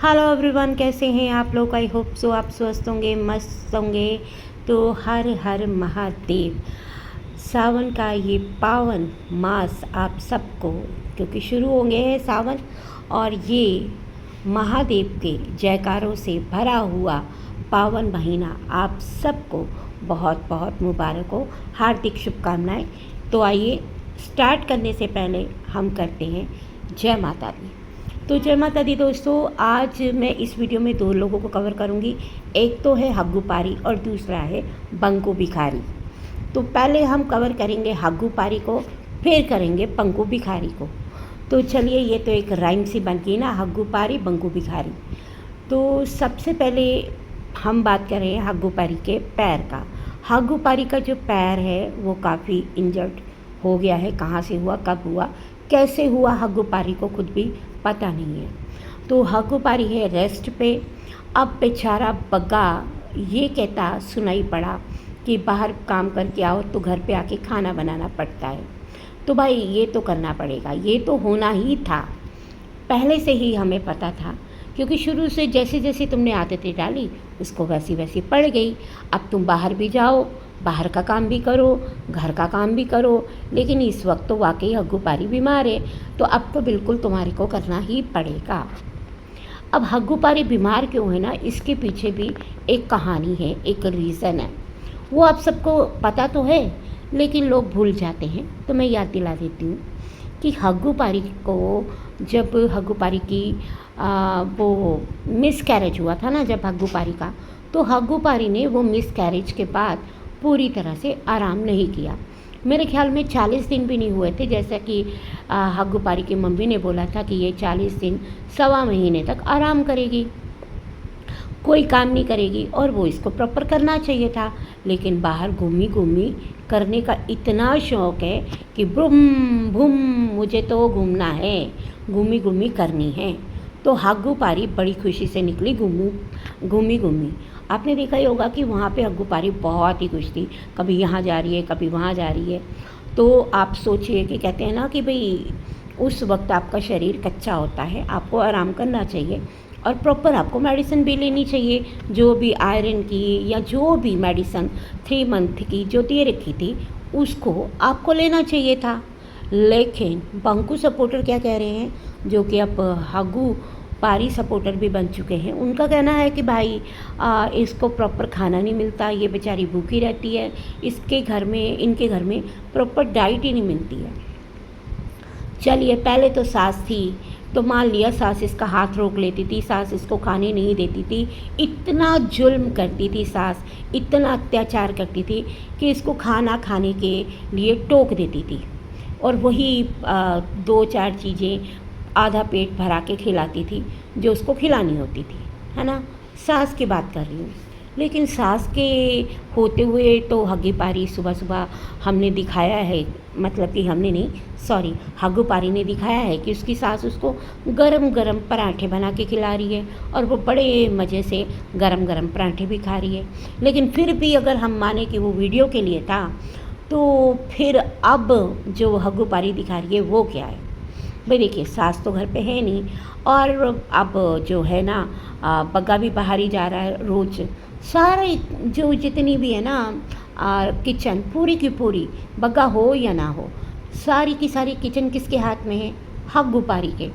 Hello everyone, कैसे हैं आप लोग। आई होप सो आप स्वस्थ होंगे, मस्त होंगे। तो हर हर महादेव। सावन का ये पावन मास आप सबको, क्योंकि शुरू होंगे हैं सावन, और ये महादेव के जयकारों से भरा हुआ पावन महीना आप सबको बहुत बहुत मुबारक हो, हार्दिक शुभकामनाएं। तो आइए स्टार्ट करने से पहले हम करते हैं जय माता दी। तो जय माता दी दोस्तों, आज मैं इस वीडियो में दो लोगों को कवर करूंगी। एक तो है हग्गू पारी और दूसरा है बंकू भिखारी। तो पहले हम कवर करेंगे हग्गू पारी को, फिर करेंगे बंकू भिखारी को। तो चलिए, ये तो एक राइम सी बन गई ना, हग्गू पारी बंकू भिखारी। तो सबसे पहले हम बात कर रहे हैं हग्गू पारी के पैर का। हग्गू पारी का जो पैर है वो काफ़ी इंजर्ड हो गया है। कहाँ से हुआ, कब हुआ, कैसे हुआ, हग्गू पारी को खुद भी पता नहीं है। तो हग्गू पारी है रेस्ट पे। अब बेचारा बग्गा ये कहता सुनाई पड़ा कि बाहर काम करके आओ तो घर पे आके खाना बनाना पड़ता है। तो भाई ये तो करना पड़ेगा, ये तो होना ही था, पहले से ही हमें पता था, क्योंकि शुरू से जैसे जैसे तुमने आदतें डाली उसको वैसी वैसी पड़ गई। अब तुम बाहर भी जाओ, बाहर का काम भी करो, घर का काम भी करो, लेकिन इस वक्त तो वाकई हग्गू पारी बीमार है, तो अब तो बिल्कुल तुम्हारे को करना ही पड़ेगा। अब हग्गू पारी बीमार क्यों है ना, इसके पीछे भी एक कहानी है, एक रीज़न है। वो आप सबको पता तो है, लेकिन लोग भूल जाते हैं, तो मैं याद दिला देती हूँ कि हग्गू पारी को, जब हग्गू पारी की वो मिस कैरेज हुआ था ना, जब हग्गू पारी का, तो हग्गू पारी ने वो मिस कैरेज के बाद पूरी तरह से आराम नहीं किया। मेरे ख्याल में 40 दिन भी नहीं हुए थे, जैसा कि हग्गू पारी की मम्मी ने बोला था कि ये 40 दिन, सवा महीने तक आराम करेगी, कोई काम नहीं करेगी, और वो इसको प्रॉपर करना चाहिए था। लेकिन बाहर घूमी घूमी करने का इतना शौक़ है कि बुम बुम, मुझे तो घूमना है, घूमी घूमी करनी है। तो हग्गू पारी बड़ी खुशी से निकली घूमी घूमी। आपने देखा ही होगा कि वहाँ पे हग्गू पारी बहुत ही खुश थी, कभी यहाँ जा रही है, कभी वहाँ जा रही है। तो आप सोचिए कि कहते हैं ना कि भाई उस वक्त आपका शरीर कच्चा होता है, आपको आराम करना चाहिए, और प्रॉपर आपको मेडिसिन भी लेनी चाहिए, जो भी आयरन की या जो भी मेडिसिन 3 मंथ की जो दे रखी थी उसको आपको लेना चाहिए था। लेकिन बंकू सपोर्टर क्या कह रहे हैं, जो कि अब हग्गू पारी सपोर्टर भी बन चुके हैं, उनका कहना है कि भाई इसको प्रॉपर खाना नहीं मिलता, ये बेचारी भूखी रहती है, इनके घर में प्रॉपर डाइट ही नहीं मिलती है। चलिए, पहले तो सास थी तो मान लिया सास इसका हाथ रोक लेती थी, सास इसको खाने नहीं देती थी, इतना जुल्म करती थी सास, इतना अत्याचार करती थी कि इसको खाना खाने के लिए टोक देती थी, और वही 2-4 चीज़ें आधा पेट भरा के खिलाती थी जो उसको खिलानी होती थी, है ना। सास की बात कर रही हूँ। लेकिन सास के होते हुए तो हग्गू पारी सुबह सुबह हमने दिखाया है, मतलब कि हमने नहीं, सॉरी, हग्गू पारी ने दिखाया है कि उसकी सास उसको गरम गरम पराठे बना के खिला रही है, और वो बड़े मज़े से गरम गरम पराठे भी खा रही है। लेकिन फिर भी अगर हम माने कि वो वीडियो के लिए था, तो फिर अब जो हग्गू पारी दिखा रही है वो क्या है भाई। देखिए, सास तो घर पे है नहीं, और अब जो है ना बग्गा भी बाहर ही जा रहा है रोज़। सारे जो जितनी भी है ना किचन, पूरी की पूरी, बग्गा हो या ना हो, सारी की सारी किचन किसके हाथ में है, हग्गू पारी के।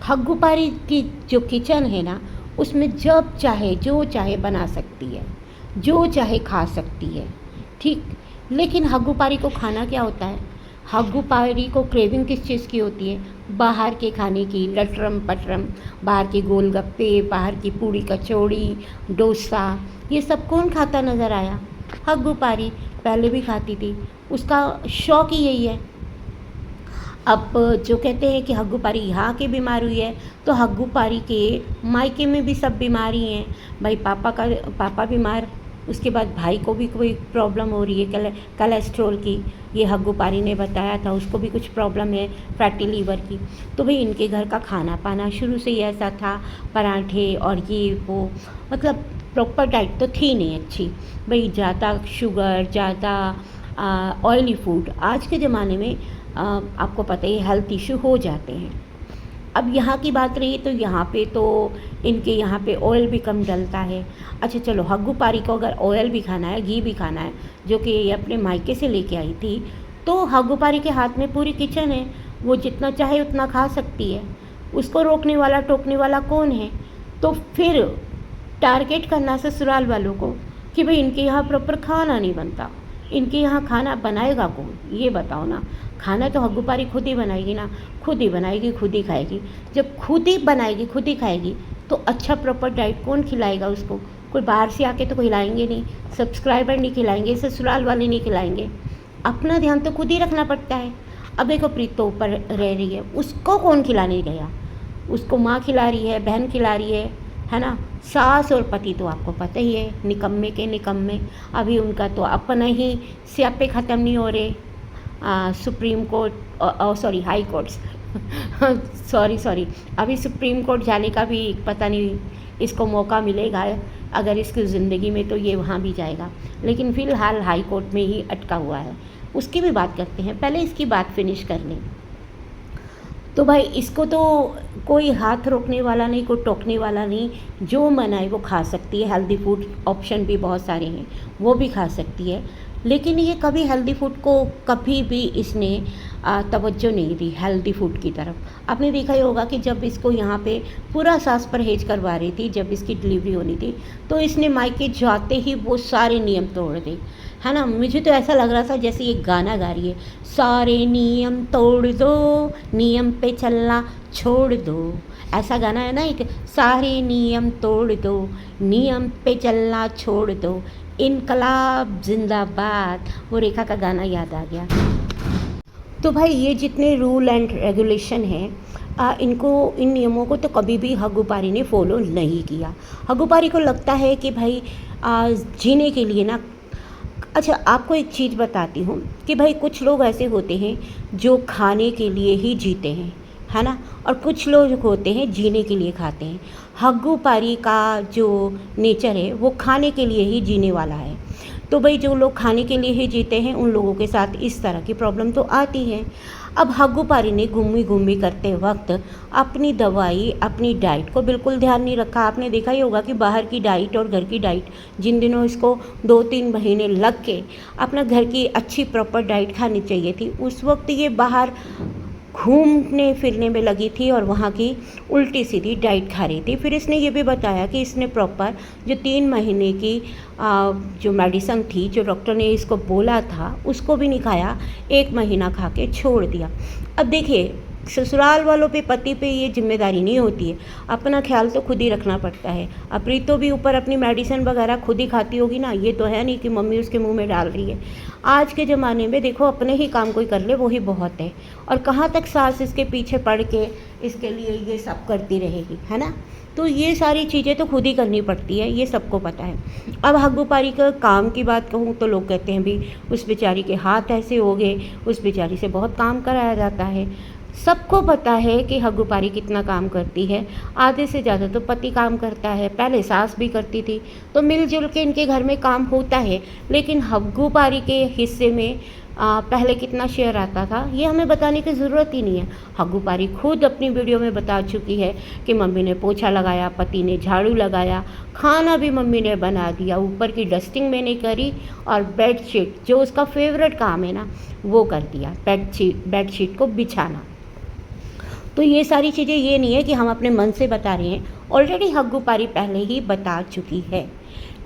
हग्गू पारी की जो किचन है ना, उसमें जब चाहे जो चाहे बना सकती है, जो चाहे खा सकती है, ठीक। लेकिन हग्गू पारी को खाना क्या होता है, हग्गू पारी को क्रेविंग किस चीज़ की होती है, बाहर के खाने की, लटरम पटरम, बाहर के गोलगप्पे, बाहर की पूड़ी कचौड़ी, डोसा, ये सब कौन खाता नज़र आया, हग्गू पारी। पहले भी खाती थी, उसका शौक़ ही यही है। अब जो कहते हैं कि हग्गू पारी यहाँ के बीमार हुई है, तो हग्गू पारी के मायके में भी सब बीमारी हैं भाई। पापा बीमार, उसके बाद भाई को भी कोई प्रॉब्लम हो रही है कोलेस्ट्रॉल की, ये हग्गू पारी ने बताया था, उसको भी कुछ प्रॉब्लम है फैटी लीवर की। तो भाई इनके घर का खाना पाना शुरू से ही ऐसा था, पराठे और ये वो, मतलब प्रॉपर डाइट तो थी नहीं अच्छी भाई, ज़्यादा शुगर, ज़्यादा ऑयली फूड। आज के ज़माने में आपको पता ही हेल्थ इशू हो जाते हैं। अब यहाँ की बात रही तो यहाँ पे तो इनके यहाँ पे ऑयल भी कम डलता है। अच्छा चलो, हग्गू पारी को अगर ऑयल भी खाना है, घी भी खाना है, जो कि ये अपने मायके से लेके आई थी, तो हग्गू पारी के हाथ में पूरी किचन है, वो जितना चाहे उतना खा सकती है। उसको रोकने वाला टोकने वाला कौन है? तो फिर टारगेट करना ससुराल वालों को कि भाई इनके यहाँ प्रॉपर खाना नहीं बनता, इनके यहाँ खाना बनाएगा कौन, ये बताओ ना। खाना तो हग्गू पारी खुद ही बनाएगी ना, खुद ही बनाएगी, खुद ही खाएगी। जब खुद ही बनाएगी, खुद ही खाएगी, तो अच्छा प्रॉपर डाइट कौन खिलाएगा उसको? कोई बाहर से आके तो खिलाएंगे नहीं, सब्सक्राइबर नहीं खिलाएंगे, ससुराल वाले नहीं खिलाएंगे। अपना ध्यान तो खुद ही रखना पड़ता है। अब देखो प्रीत तो ऊपर रह रही है, उसको कौन खिलाने गया? उसको माँ खिला रही है, बहन खिला रही है ना। सास और पति तो आपको पता ही है, निकम्मे के निकम्मे। अभी उनका तो अपना ही स्यापे ख़त्म नहीं हो रहे। Supreme court sorry high courts sorry अभी सुप्रीम कोर्ट जाने का भी पता नहीं इसको मौका मिलेगा। अगर इसकी ज़िंदगी में तो ये वहाँ भी जाएगा, लेकिन फ़िलहाल हाई कोर्ट में ही अटका हुआ है। उसकी भी बात करते हैं, पहले इसकी बात फिनिश कर लें। तो भाई इसको तो कोई हाथ रोकने वाला नहीं, कोई टोकने वाला नहीं, जो मन आए वो खा सकती है। हेल्दी फूड ऑप्शन भी बहुत सारे हैं, वो भी खा सकती है। लेकिन ये कभी हेल्दी फूड को कभी भी इसने तवज्जो नहीं दी हेल्दी फूड की तरफ। आपने देखा ही होगा कि जब इसको यहाँ पे पूरा सास परहेज करवा रही थी, जब इसकी डिलीवरी होनी थी, तो इसने मायके जाते ही वो सारे नियम तोड़ दे, है ना। मुझे तो ऐसा लग रहा था जैसे ये गाना गा रही है, सारे नियम तोड़ दो, नियम पे चलना छोड़ दो। ऐसा गाना है ना एक, सारे नियम तोड़ दो, नियम पे चलना छोड़ दो, इनकलाब जिंदाबाद। वो रेखा का गाना याद आ गया। तो भाई ये जितने रूल एंड रेगुलेशन हैं, इनको, इन नियमों को तो कभी भी हग्गू पारी ने फॉलो नहीं किया। हग्गू पारी को लगता है कि भाई जीने के लिए ना, अच्छा आपको एक चीज़ बताती हूँ कि भाई कुछ लोग ऐसे होते हैं जो खाने के लिए ही जीते हैं, है ना, और कुछ लोग होते हैं जीने के लिए खाते हैं। हग्गू पारी का जो नेचर है वो खाने के लिए ही जीने वाला है। तो भाई जो लोग खाने के लिए ही जीते हैं उन लोगों के साथ इस तरह की प्रॉब्लम तो आती है। अब हग्गू पारी ने घूमी करते वक्त अपनी दवाई, अपनी डाइट को बिल्कुल ध्यान नहीं रखा। आपने देखा ही होगा कि बाहर की डाइट और घर की डाइट, जिन दिनों इसको 2-3 महीने लग के अपना घर की अच्छी प्रॉपर डाइट खानी चाहिए थी, उस वक्त ये बाहर घूमने फिरने में लगी थी और वहाँ की उल्टी सीधी डाइट खा रही थी। फिर इसने ये भी बताया कि इसने प्रॉपर जो 3 महीने की जो मेडिसिन थी, जो डॉक्टर ने इसको बोला था, उसको भी नहीं खाया, 1 महीना खा के छोड़ दिया। अब देखिए, ससुराल वालों पे, पति पे ये जिम्मेदारी नहीं होती है, अपना ख्याल तो खुद ही रखना पड़ता है। अब प्रीतो भी ऊपर अपनी मेडिसिन वगैरह खुद ही खाती होगी ना, ये तो है नहीं कि मम्मी उसके मुंह में डाल रही है। आज के ज़माने में देखो, अपने ही काम कोई कर ले वो ही बहुत है, और कहाँ तक सास इसके पीछे पड़ के इसके लिए ये सब करती रहेगी, है ना। तो ये सारी चीज़ें तो खुद ही करनी पड़ती है, ये सबको पता है। अब हग्गू पारी का काम की बात कहूँ तो लोग कहते हैं भी उस बेचारी के हाथ ऐसे हो गए, उस बेचारी से बहुत काम कराया जाता है। सबको पता है कि हग्गू पारी कितना काम करती है, आधे से ज़्यादा तो पति काम करता है, पहले सास भी करती थी, तो मिलजुल के इनके घर में काम होता है। लेकिन हग्गू पारी के हिस्से में पहले कितना शेयर आता था ये हमें बताने की ज़रूरत ही नहीं है। हग्गू पारी खुद अपनी वीडियो में बता चुकी है कि मम्मी ने पोछा लगाया, पति ने झाड़ू लगाया, खाना भी मम्मी ने बना दिया, ऊपर की डस्टिंग मैंने करी, और बेडशीट जो उसका फेवरेट काम है ना वो कर दिया, बेडशीट को बिछाना। तो ये सारी चीज़ें, ये नहीं है कि हम अपने मन से बता रहे हैं, ऑलरेडी हग्गू पारी पहले ही बता चुकी है।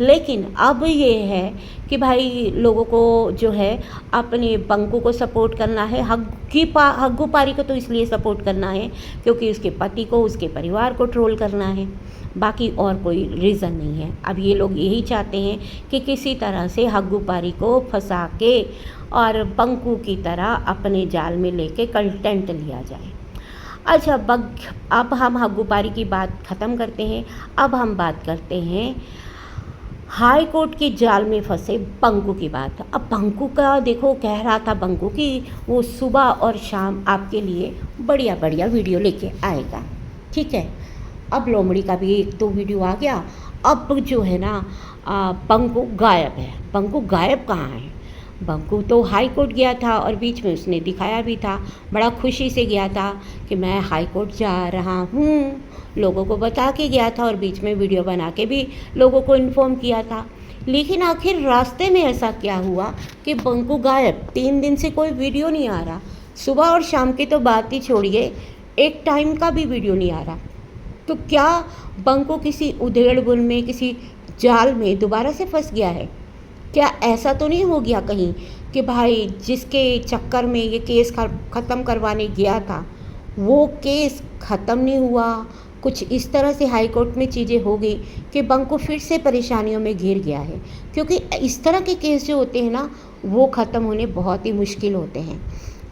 लेकिन अब ये है कि भाई लोगों को जो है अपने बंकू को सपोर्ट करना है। हग्गू पारी को तो इसलिए सपोर्ट करना है क्योंकि उसके पति को, उसके परिवार को ट्रोल करना है, बाकी और कोई रीज़न नहीं है। अब ये लोग यही चाहते हैं कि किसी तरह से हग्गू पारी को फंसा के और बंकू की तरह अपने जाल में लेके कंटेंट लिया जाए। अच्छा, अब हम हग्गू पारी की बात ख़त्म करते हैं। अब हम बात करते हैं हाई कोर्ट के जाल में फंसे बंकू की बात। अब बंकू का देखो, कह रहा था बंकू कि वो सुबह और शाम आपके लिए बढ़िया बढ़िया वीडियो लेके आएगा, ठीक है। अब लोमड़ी का भी 1-2 वीडियो आ गया। अब जो है ना बंकू गायब है। बंकू गायब कहाँ है? बंकू तो हाई कोर्ट गया था और बीच में उसने दिखाया भी था, बड़ा खुशी से गया था कि मैं हाई कोर्ट जा रहा हूँ, लोगों को बता के गया था और बीच में वीडियो बना के भी लोगों को इन्फॉर्म किया था। लेकिन आखिर रास्ते में ऐसा क्या हुआ कि बंकू गायब, 3 दिन से कोई वीडियो नहीं आ रहा। सुबह और शाम की तो बात ही छोड़िए, एक टाइम का भी वीडियो नहीं आ रहा। तो क्या बंकू किसी उधेड़-बुन में, किसी जाल में दोबारा से फंस गया है? क्या ऐसा तो नहीं हो गया कहीं कि भाई जिसके चक्कर में ये केस ख़त्म करवाने गया था, वो केस ख़त्म नहीं हुआ, कुछ इस तरह से हाई कोर्ट में चीज़ें हो गई कि बंकू फिर से परेशानियों में घिर गया है। क्योंकि इस तरह के केस जो होते हैं ना, वो ख़त्म होने बहुत ही मुश्किल होते हैं,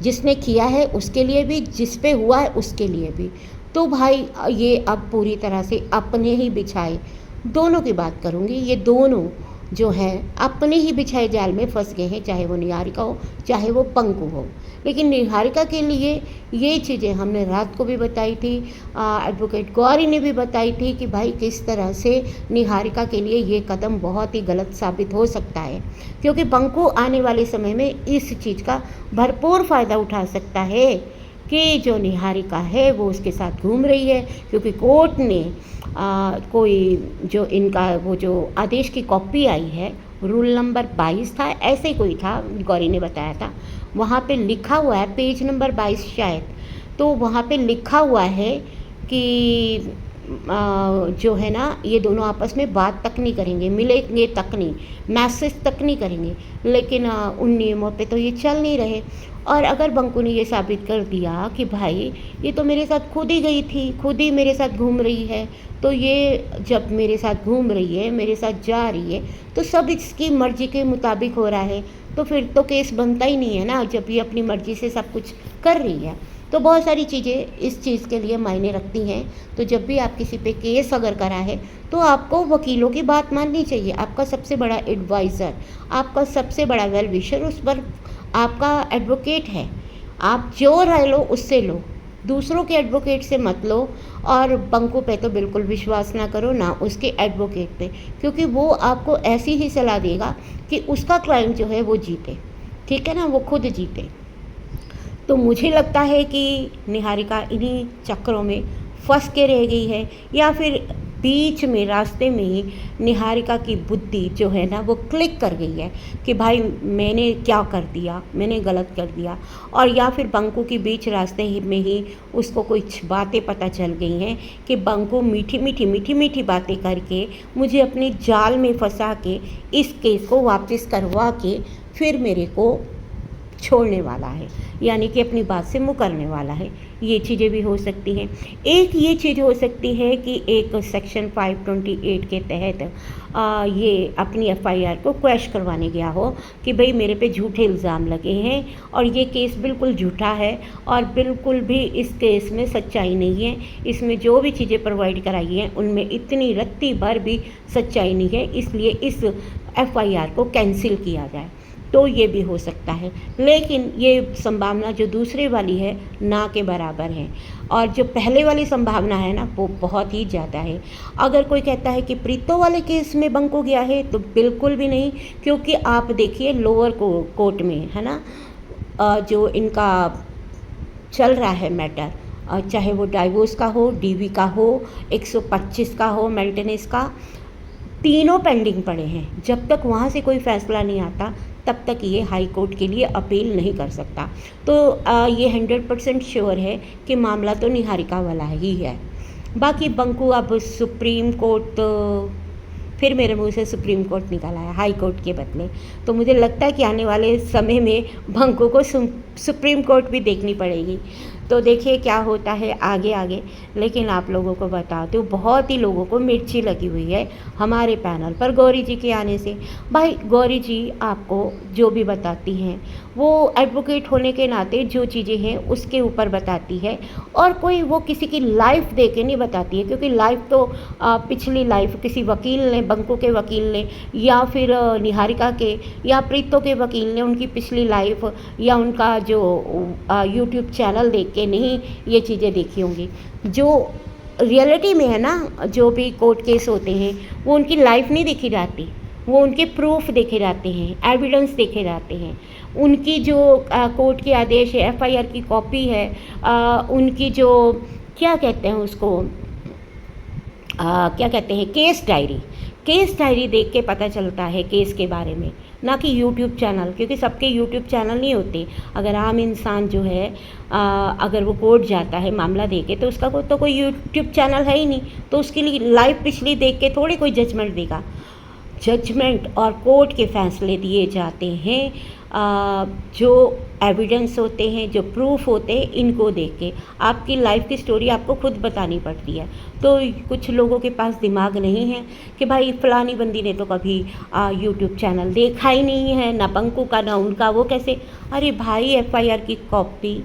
जिसने किया है उसके लिए भी, जिस पे हुआ है उसके लिए भी। तो भाई ये अब पूरी तरह से अपने ही बिछाए, दोनों की बात करूँगी, ये दोनों जो हैं अपने ही बिछाए जाल में फंस गए हैं, चाहे वो निहारिका हो, चाहे वो बंकू हो। लेकिन निहारिका के लिए ये चीज़ें हमने रात को भी बताई थी, एडवोकेट गौरी ने भी बताई थी कि भाई किस तरह से निहारिका के लिए ये कदम बहुत ही गलत साबित हो सकता है, क्योंकि बंकू आने वाले समय में इस चीज़ का भरपूर फ़ायदा उठा सकता है कि जो निहारिका है वो उसके साथ घूम रही है। क्योंकि कोर्ट ने कोई जो इनका वो जो आदेश की कॉपी आई है, रूल नंबर 22 था, ऐसे ही कोई था, गौरी ने बताया था, वहाँ पे लिखा हुआ है, पेज नंबर 22 शायद, तो वहाँ पे लिखा हुआ है कि जो है ना, ये दोनों आपस में बात तक नहीं करेंगे, मिलेंगे तक नहीं, मैसेज तक नहीं करेंगे। लेकिन उन नियमों पे तो ये चल नहीं रहे। और अगर बंकू ने ये साबित कर दिया कि भाई ये तो मेरे साथ खुद ही गई थी, खुद ही मेरे साथ घूम रही है, तो ये जब मेरे साथ घूम रही है, मेरे साथ जा रही है, तो सब इसकी मर्ज़ी के मुताबिक हो रहा है, तो फिर तो केस बनता ही नहीं है ना, जब ये अपनी मर्ज़ी से सब कुछ कर रही है। तो बहुत सारी चीज़ें इस चीज़ के लिए मायने रखती हैं। तो जब भी आप किसी पे केस अगर करा है, तो आपको वकीलों की बात माननी चाहिए। आपका सबसे बड़ा एडवाइज़र, आपका सबसे बड़ा वेल विशर उस पर आपका एडवोकेट है। आप जो राय लो उससे लो, दूसरों के एडवोकेट से मत लो। और बंकू पे तो बिल्कुल विश्वास ना करो, ना उसके एडवोकेट पे, क्योंकि वो आपको ऐसी ही सलाह देगा कि उसका क्लाइंट जो है वो जीते, ठीक है ना, वो खुद जीते। तो मुझे लगता है कि निहारिका इन्हीं चक्करों में फंस के रह गई है, या फिर बीच में रास्ते में ही निहारिका की बुद्धि जो है ना वो क्लिक कर गई है कि भाई मैंने क्या कर दिया, मैंने गलत कर दिया। और या फिर बंकू की बीच रास्ते में ही उसको कुछ बातें पता चल गई हैं कि बंकू मीठी मीठी मीठी मीठी बातें करके मुझे अपने जाल में फंसा के इस केस को वापस करवा के फिर मेरे को छोड़ने वाला है, यानी कि अपनी बात से मुकरने वाला है। ये चीज़ें भी हो सकती हैं। एक ये चीज़ हो सकती है कि एक सेक्शन 528 के तहत ये अपनी एफआईआर को क्वैश करवाने गया हो कि भाई मेरे पे झूठे इल्ज़ाम लगे हैं और ये केस बिल्कुल झूठा है और बिल्कुल भी इस केस में सच्चाई नहीं है, इसमें जो भी चीज़ें प्रोवाइड कराई हैं उनमें इतनी रत्ती भर भी सच्चाई नहीं है, इसलिए इस एफआईआर को कैंसिल किया जाए। तो ये भी हो सकता है, लेकिन ये संभावना जो दूसरे वाली है ना के बराबर है, और जो पहले वाली संभावना है ना वो बहुत ही ज़्यादा है। अगर कोई कहता है कि प्रीतो वाले केस में बंकू गया है, तो बिल्कुल भी नहीं, क्योंकि आप देखिए लोअर कोर्ट में है ना, जो इनका चल रहा है मैटर, चाहे वो डाइवोर्स का हो, डीवी का हो, 125 का हो, मेंटेनेंस का, तीनों पेंडिंग पड़े हैं। जब तक वहाँ से कोई फ़ैसला नहीं आता तब तक ये हाई कोर्ट के लिए अपील नहीं कर सकता। तो ये 100% श्योर है कि मामला तो निहारिका वाला ही है। बाकी बंकू अब सुप्रीम कोर्ट, तो फिर मेरे मुंह से सुप्रीम कोर्ट निकल आया हाई कोर्ट के बदले, तो मुझे लगता है कि आने वाले समय में बंकू को सुप्रीम कोर्ट भी देखनी पड़ेगी। तो देखिए क्या होता है आगे आगे। लेकिन आप लोगों को बताती हूँ, बहुत ही लोगों को मिर्ची लगी हुई है हमारे पैनल पर गौरी जी के आने से। भाई गौरी जी आपको जो भी बताती हैं वो एडवोकेट होने के नाते जो चीज़ें हैं उसके ऊपर बताती है, और कोई वो किसी की लाइफ दे के नहीं बताती है, क्योंकि लाइफ तो पिछली लाइफ किसी वकील ने, बंकू के वकील ने, या फिर निहारिका के या प्रीतो के वकील ने उनकी पिछली लाइफ या उनका जो यूट्यूब चैनल देख के नहीं ये चीज़ें देखी होंगी। जो रियलिटी में है ना, जो भी कोर्ट केस होते हैं वो उनकी लाइफ नहीं देखी जाती, वो उनके प्रूफ देखे जाते हैं, एविडेंस देखे जाते हैं, उनकी जो कोर्ट के आदेश है, एफआईआर की कॉपी है, उनकी जो क्या कहते हैं उसको, क्या कहते हैं, केस डायरी देख के पता चलता है केस के बारे में, ना कि यूट्यूब चैनल, क्योंकि सबके यूट्यूब चैनल नहीं होते। अगर आम इंसान जो है अगर वो कोर्ट जाता है मामला दे के, तो उसका तो कोई यूट्यूब चैनल है ही नहीं, तो उसके लिए लाइव पिछली देख के थोड़ी कोई जजमेंट देगा। जजमेंट और कोर्ट के फैसले दिए जाते हैं जो एविडेंस होते हैं, जो प्रूफ होते हैं, इनको देख के। आपकी लाइफ की स्टोरी आपको खुद बतानी पड़ती है। तो कुछ लोगों के पास दिमाग नहीं है कि भाई फलानी बंदी ने तो कभी यूट्यूब चैनल देखा ही नहीं है, ना बंकू का ना उनका, वो कैसे। अरे भाई, एफआईआर की कॉपी,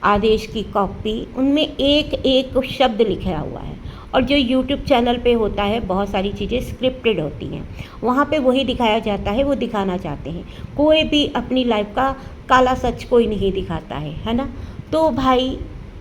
आदेश की कॉपी, उनमें एक एक शब्द लिखा हुआ है। और जो यूट्यूब चैनल पे होता है, बहुत सारी चीज़ें स्क्रिप्टेड होती हैं, वहाँ पे वही दिखाया जाता है, वो दिखाना चाहते हैं। कोई भी अपनी लाइफ का काला सच कोई नहीं दिखाता है ना। तो भाई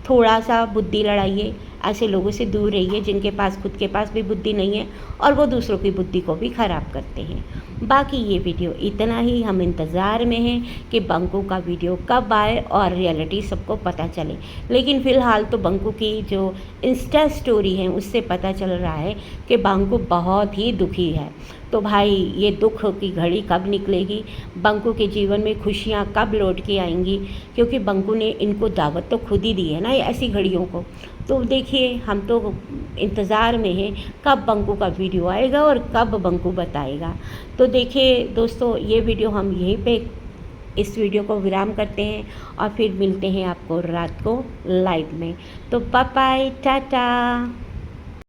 थोड़ा सा बुद्धि लड़ाइए, ऐसे लोगों से दूर रहिए जिनके पास खुद के पास भी बुद्धि नहीं है और वो दूसरों की बुद्धि को भी ख़राब करते हैं। बाकी ये वीडियो इतना ही। हम इंतज़ार में हैं कि बंकू का वीडियो कब आए और रियलिटी सबको पता चले। लेकिन फ़िलहाल तो बंकू की जो इंस्टा स्टोरी है उससे पता चल रहा है कि बंकू बहुत ही दुखी है। तो भाई, ये दुख की घड़ी कब निकलेगी, बंकू के जीवन में खुशियाँ कब लौट के आएंगी, क्योंकि बंकू ने इनको दावत तो खुद ही दी है ना ऐसी घड़ियों को। तो देखिए, हम तो इंतज़ार में हैं कब बंकू का वीडियो आएगा और कब बंकू बताएगा। तो देखिए दोस्तों, ये वीडियो हम यहीं पे इस वीडियो को विराम करते हैं और फिर मिलते हैं आपको रात को लाइव में। तो बाय बाय, टाटा।